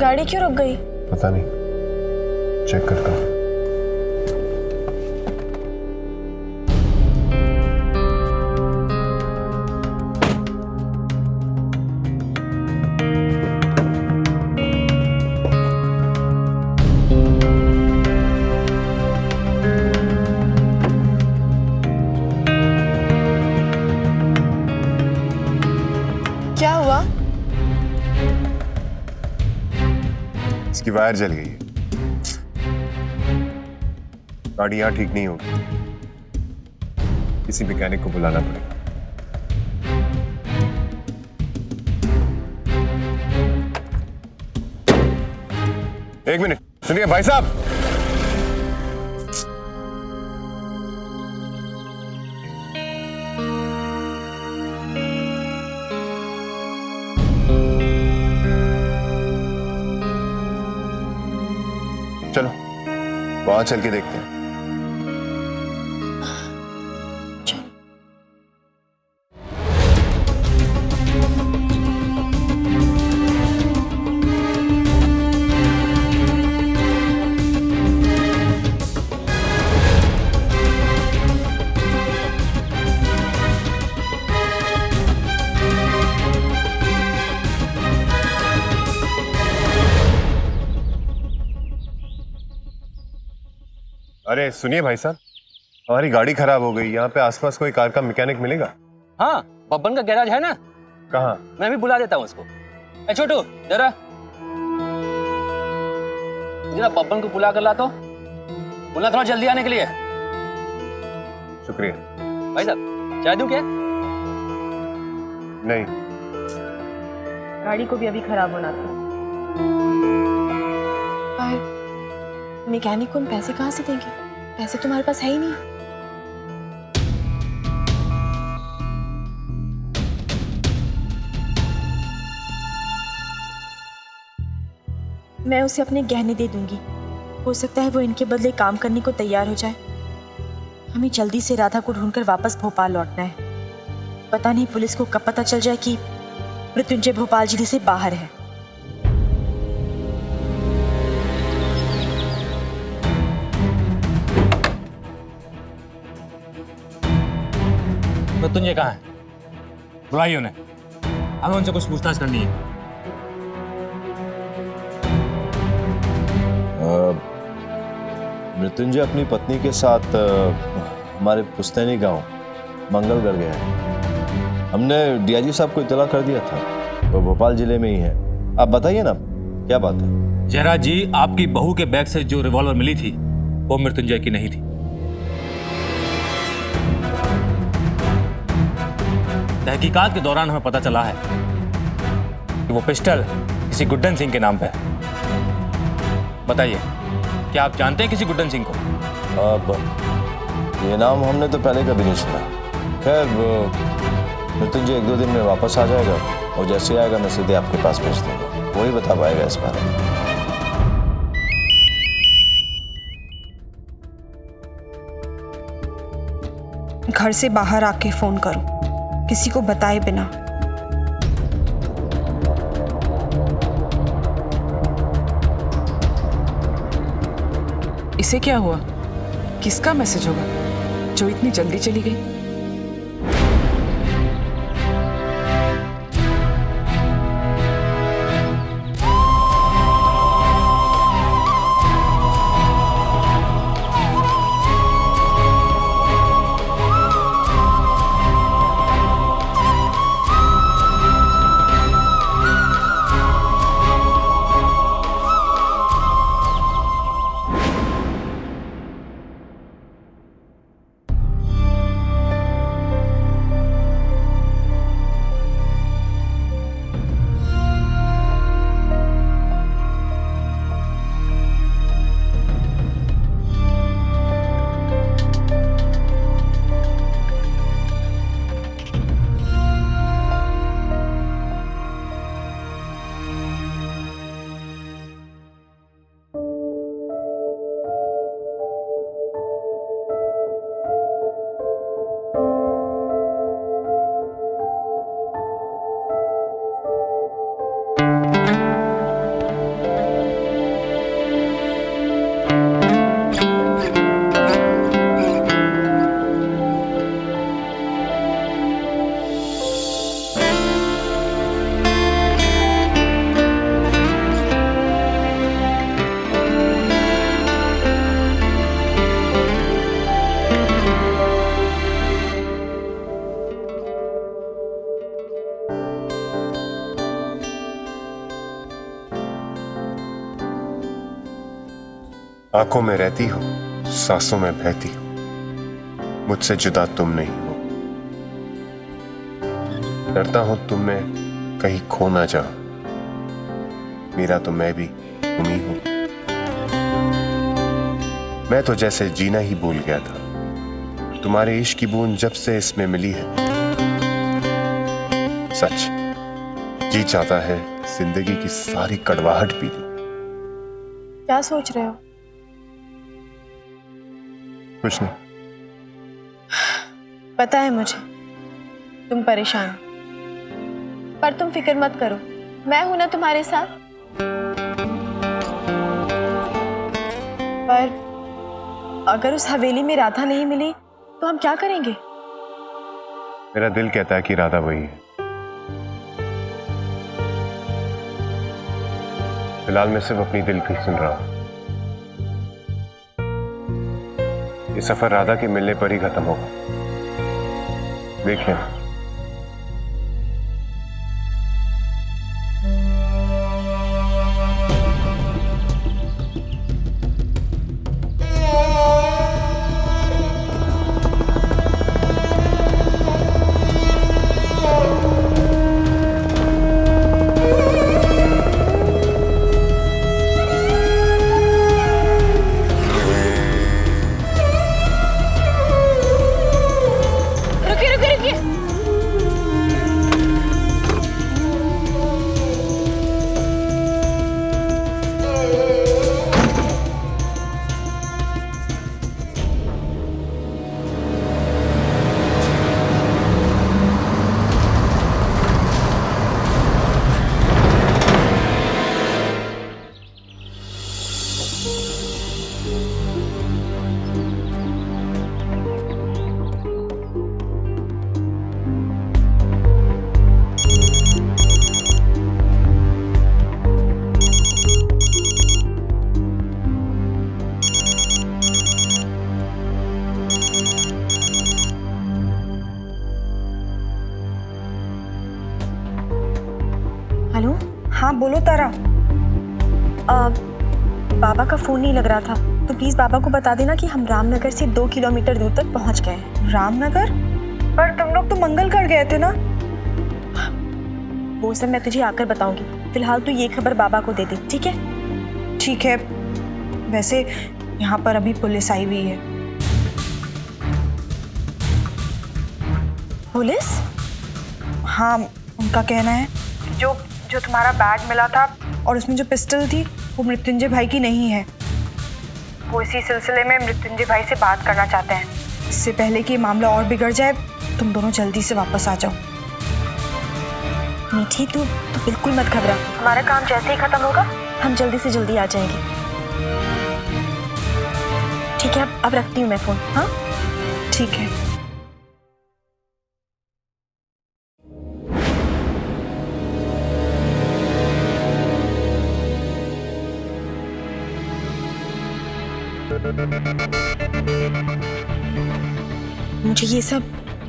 गाड़ी क्यों रुक गई? पता नहीं, चेक करता हूँ। क्या हुआ? इसकी वायर जल गई है। गाड़ी यहाँ ठीक नहीं होगी, किसी मैकेनिक को बुलाना पड़ेगा। एक मिनट सुनिए भाई साहब। चलो वहां चल के देखते हैं। अरे सुनिए भाई साहब, हमारी गाड़ी खराब हो गई। यहाँ पे आसपास कोई कार का मैकेनिक मिलेगा? हाँ, बब्बन का गैराज है ना। कहाँ? मैं भी बुला देता हूँ उसको। ए छोटू, जरा बब्बन को बुला कर ला तो। बोलना थोड़ा जल्दी आने के लिए। शुक्रिया। भाई साहब, चाय दूं क्या? नहीं, गाड़ी को भी अभी खराब होना था। पर मैकेनिक को हम पैसे कहाँ से देंगे? पैसे तुम्हारे पास है ही नहीं। मैं उसे अपने गहने दे दूंगी, हो सकता है वो इनके बदले काम करने को तैयार हो जाए। हमें जल्दी से राधा को ढूंढकर वापस भोपाल लौटना है। पता नहीं पुलिस को कब पता चल जाए कि मृत्युंजय भोपाल जिले से बाहर है। मृत्युंजय कहाँ है? बुलाइए उन्हें, हमें उनसे कुछ पूछताछ करनी है। मृत्युंजय अपनी पत्नी के साथ हमारे पुस्तैनी गांव मंगलगढ़ गया है। हमने डीआईजी साहब को इत्तला कर दिया था, वो भोपाल जिले में ही है। आप बताइए ना क्या बात है। जयराज जी, आपकी बहू के बैग से जो रिवॉल्वर मिली थी वो मृत्युंजय की नहीं थी। तहकीकात के दौरान हमें पता चला है कि वो पिस्टल किसी गुड्डन सिंह के नाम पे है। बताइए, क्या आप जानते हैं किसी गुड्डन सिंह को? अब ये नाम हमने तो पहले कभी नहीं सुना। खैर मृत्युंजय 1-2 दिन में वापस आ जाएगा और जैसे आएगा मैं सीधे आपके पास भेज दूंगा, वही बता पाएगा इस बारे में। घर से बाहर आके फोन करो, किसी को बताए बिना। इसे क्या हुआ? किसका मैसेज होगा जो इतनी जल्दी चली गई? आंखों में रहती हो, सांसों में बहती हो, मुझसे जुदा तुम नहीं हो। डरता हूं तुम में कहीं खो ना जाओ, मेरा तो मैं भी तुम ही हूं। मैं तो जैसे जीना ही भूल गया था, तुम्हारे इश्क की बूंद जब से इसमें मिली है, सच जी चाहता है जिंदगी की सारी कड़वाहट पी ली। क्या सोच रहे हो? कुछ नहीं। पता है मुझे तुम परेशान हो, पर तुम फिक्र मत करो, मैं हूं ना तुम्हारे साथ। पर अगर उस हवेली में राधा नहीं मिली तो हम क्या करेंगे? मेरा दिल कहता है कि राधा वही है। फिलहाल मैं सिर्फ अपनी दिल की सुन रहा हूं। ये सफर राधा के मिलने पर ही खत्म होगा, देख लेना। रुकिए रुकिए रुकिए। हेलो। हाँ बोलो तारा। बाबा का फोन नहीं लग रहा था, तो प्लीज बाबा को बता देना कि हम रामनगर से 2 किलोमीटर दूर तक पहुंच गए हैं। रामनगर? पर तुम लोग तो मंगलगढ़ गए थे ना। वो सब मैं तुझे आकर बताऊंगी, फिलहाल तू ये खबर बाबा को दे दे, ठीक है? ठीक है, वैसे यहाँ पर अभी पुलिस आई हुई है। पुलिस? हाँ, उनका कहना है जो जो तुम्हारा बैग मिला था और उसमें जो पिस्टल थी वो मृत्युंजय भाई की नहीं है। वो इसी सिलसिले में मृत्युंजय भाई से बात करना चाहते हैं। इससे पहले कि ये मामला और बिगड़ जाए, तुम दोनों जल्दी से वापस आ जाओ। मीठी, तू बिल्कुल मत घबरा, हमारा काम जैसे ही खत्म होगा हम जल्दी से जल्दी आ जाएंगे। ठीक है, अब रखती हूँ मैं फोन। हाँ ठीक है। मुझे ये सब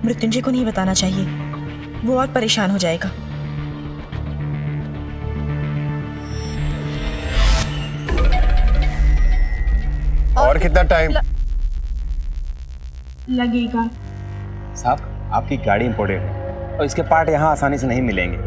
मृत्युंजय को नहीं बताना चाहिए, वो और परेशान हो जाएगा। और कितना टाइम लगेगा? साहब, आपकी गाड़ी इंपोर्टेड है और इसके पार्ट यहाँ आसानी से नहीं मिलेंगे,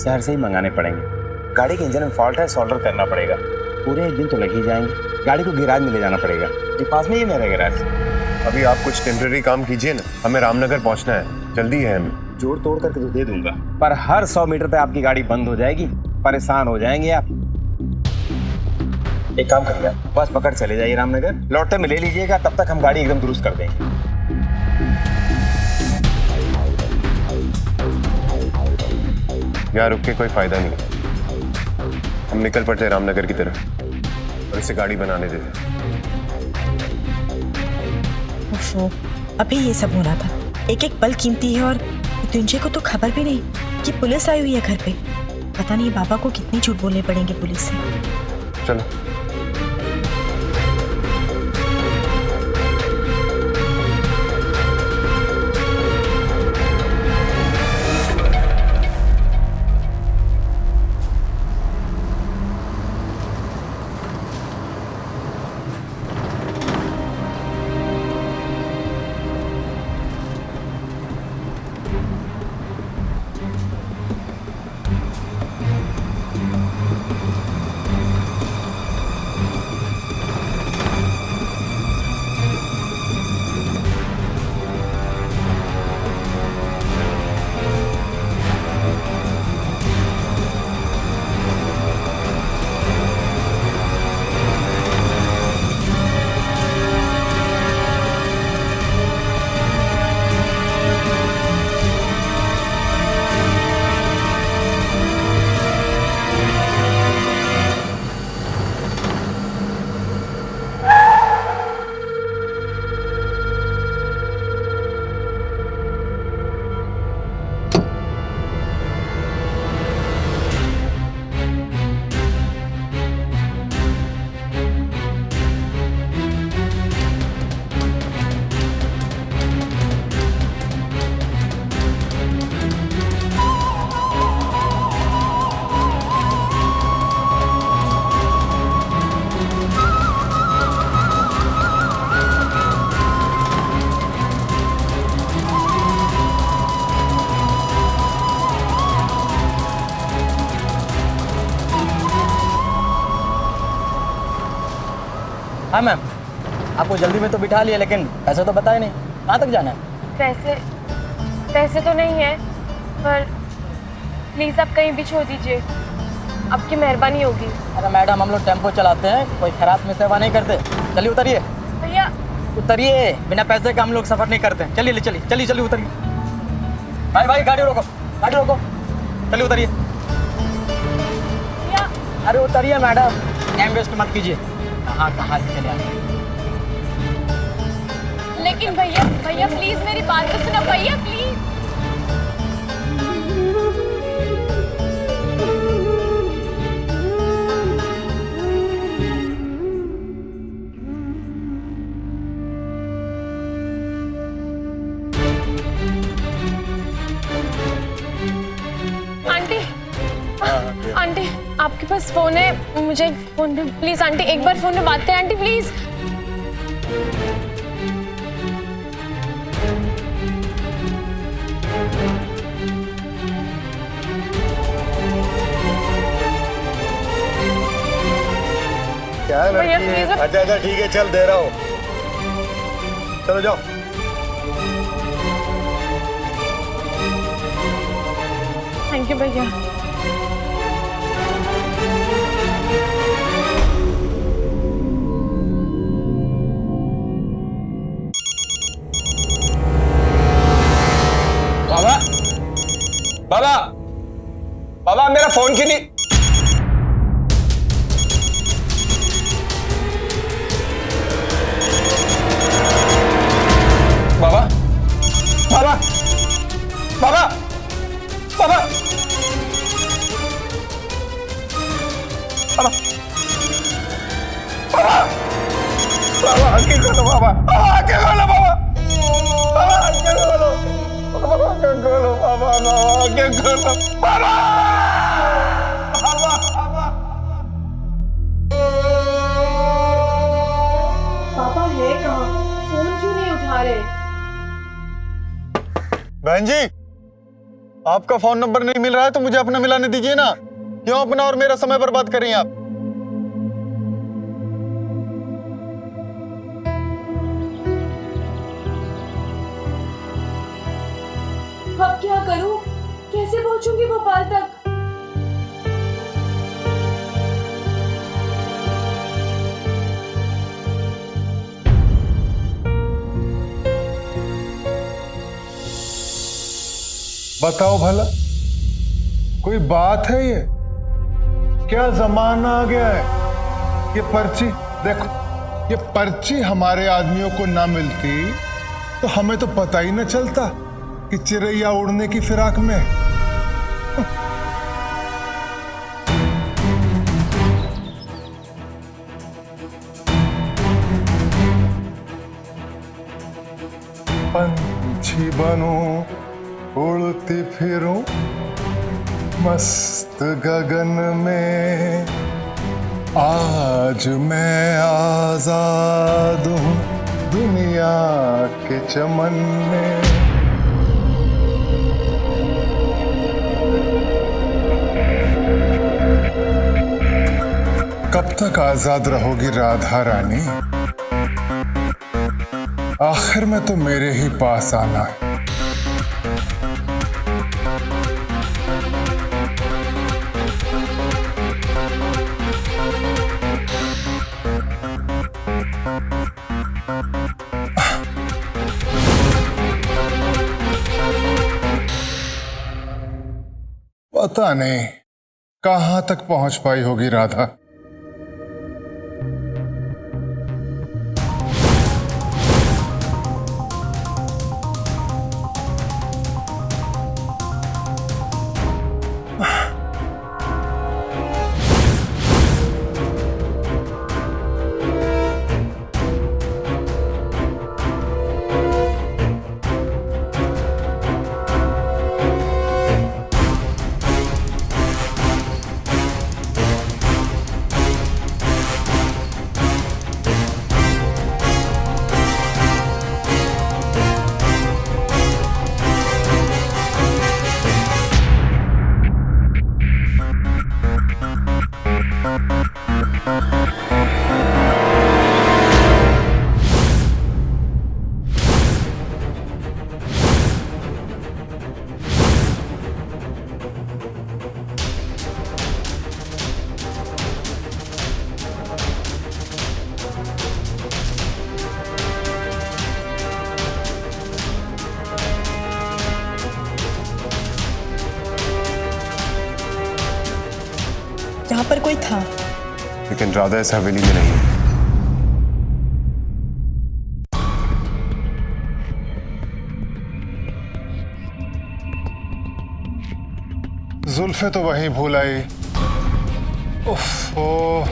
शहर से ही मंगाने पड़ेंगे। गाड़ी के इंजन में फॉल्ट है, सॉल्डर करना पड़ेगा। पूरे 1 दिन तो लग ही जाएंगे। गाड़ी को गैराज में ले जाना पड़ेगा, ये पास में ही मेरा गैराज। अभी आप कुछ टेम्परेरी काम कीजिए ना, हमें रामनगर पहुंचना है, जल्दी है हमें। जोड़ तोड़ करके तो दे दूंगा, पर हर 100 मीटर पे आपकी गाड़ी बंद हो जाएगी, परेशान हो जाएंगे आप। एक काम करिए, बस पकड़ चले जाइए रामनगर, लौटते में ले लीजिएगा, तब तक हम गाड़ी एकदम दुरुस्त कर देंगे। यहाँ रुक के कोई फायदा नहीं, हम निकल पड़ते हैं रामनगर की तरफ और इसे गाड़ी बनाने देते। ओफो, अभी ये सब होना था। एक एक पल कीमती है और मृत्युंजय को तो खबर भी नहीं कि पुलिस आई हुई है घर पे। पता नहीं बाबा को कितनी झूठ बोलने पड़ेंगे पुलिस से। चलो। हाँ मैम, आपको जल्दी में तो बिठा लिया, लेकिन पैसे तो बताए नहीं, कहाँ तक जाना है? पैसे तो नहीं है, पर प्लीज़ आप कहीं भी छोड़ दीजिए, आपकी मेहरबानी होगी। अरे मैडम, हम लोग टेम्पो चलाते हैं, कोई खराब में सेवा नहीं करते। चलिए उतरिए। भैया उतरिए, बिना पैसे का हम लोग सफर नहीं करते। चलिए चलिए चलिए चलिए उतरिए। भाई गाड़ी रोको, गाड़ी रोको, चलिए उतरिए। भैया अरे उतरिए मैडम, टाइम वेस्ट मत कीजिए। कहाँ से चले आए? लेकिन भैया प्लीज़ मेरी बात तो सुनो भैया, प्लीज़। आंटी आपके पास फोन है, मुझे फोन पे प्लीज आंटी एक बार फोन में बात करें आंटी प्लीज। क्या है भैया, लड़की? please। अच्छा ठीक है, चल दे रहा हूँ, चलो जाओ। थैंक यू भैया। बाबा मेरा फोन क्यों नहीं? बाबा बाबा बाबा बाबा बाबा बाबा आंखें खोलो बाबा, आंखें खोलो बाबा, बाबा आंखें खोलो, बाबा आंखें खोलो, बाबा आंखें खोलो, बाबा पापा है कहाँ? फोन क्यों नहीं उठा रहे? बहन जी, आपका फोन नंबर नहीं मिल रहा है तो मुझे अपना मिलाने दीजिए ना। क्यों अपना और मेरा समय बर्बाद कर रही हैं आप? अब क्या करूं? कैसे पहुंचूंगी भोपाल तक? बताओ भला, कोई बात है ये? क्या जमाना आ गया है? ये पर्ची देखो, ये पर्ची हमारे आदमियों को ना मिलती तो हमें तो पता ही न चलता कि चिड़ैया उड़ने की फिराक में। पंछी बनूं, उड़ती फिरूं मस्त गगन में, आज मैं आजाद हूं दुनिया के चमन में। कब तक आजाद रहोगी राधा रानी? आखिर में तो मेरे ही पास आना है। पता नहीं कहां तक पहुंच पाई होगी राधा। पर कोई था। लेकिन राधा इस हवेली में नहीं है। जुल्फे तो वहीं भूल आई। उफ, ओ।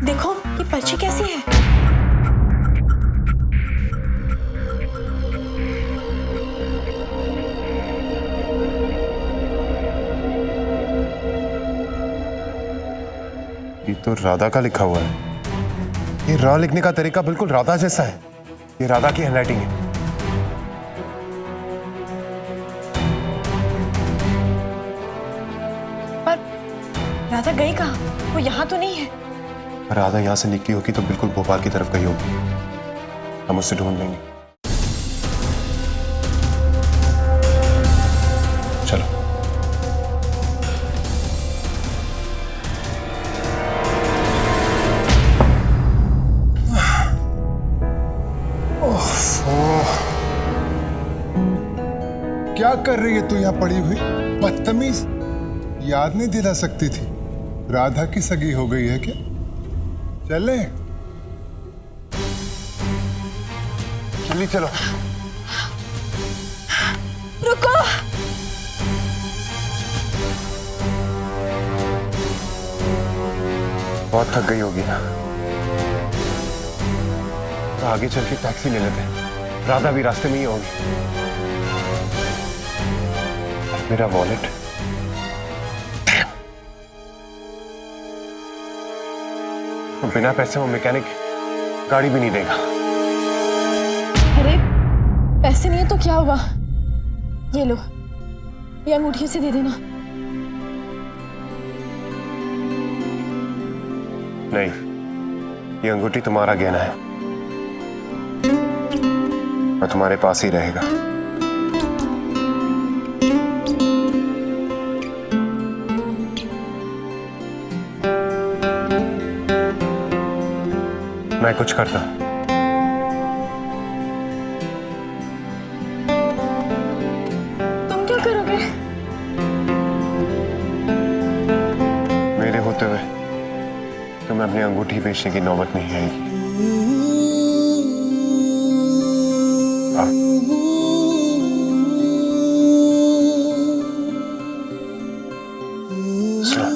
देखो ये पर्ची कैसी है। ये तो राधा का लिखा हुआ है। ये रा लिखने का तरीका बिल्कुल राधा जैसा है। ये राधा की हैंडराइटिंग है। पर राधा गई कहाँ? वो यहाँ तो नहीं है। राधा यहाँ से निकली होगी तो बिल्कुल भोपाल की तरफ गई होगी। हम उसे ढूंढ लेंगे। चलो। क्या कर रही है तू यहाँ पड़ी हुई? बदतमीज। याद नहीं दिला सकती थी? राधा की सगी हो गई है क्या? चले चलिए, चलो। रुको। बहुत थक गई होगी ना। तो आगे चल के टैक्सी ले लेते हैं। राधा भी रास्ते में ही होगी। मेरा वॉलेट। बिना पैसे वो मैकेनिक गाड़ी भी नहीं देगा। अरे पैसे नहीं है तो क्या हुआ? ये लो, ये अंगूठी से दे देना। नहीं, ये अंगूठी तुम्हारा गहना है और तुम्हारे पास ही रहेगा। मैं कुछ करता। तुम क्या करोगे? मेरे होते हुए तुम्हें अपनी अंगूठी बेचने की नौबत नहीं आएगी। सुनो,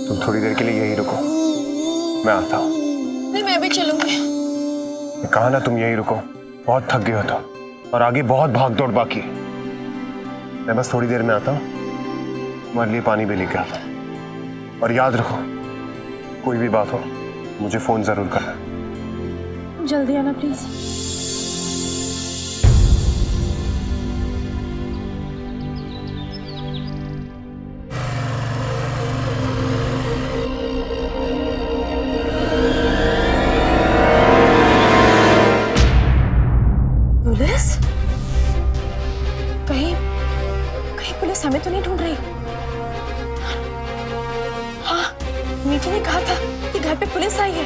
तुम थोड़ी देर के लिए यहीं रुको, मैं आता हूं। नहीं, मैं भी चलूंगी। कहा ना तुम यहीं रुको, बहुत थक गए हो तो, और आगे बहुत भाग दौड़ बाकी है। मैं बस थोड़ी देर में आता हूँ, तुम्हारे लिए पानी भी लेके आता हूँ। और याद रखो, कोई भी बात हो मुझे फोन जरूर करना। जल्दी आना प्लीज। पुलिस? कहीं कहीं पुलिस हमें तो नहीं ढूंढ रही? हाँ, मीठी ने कहा था कि घर पे पुलिस आई है।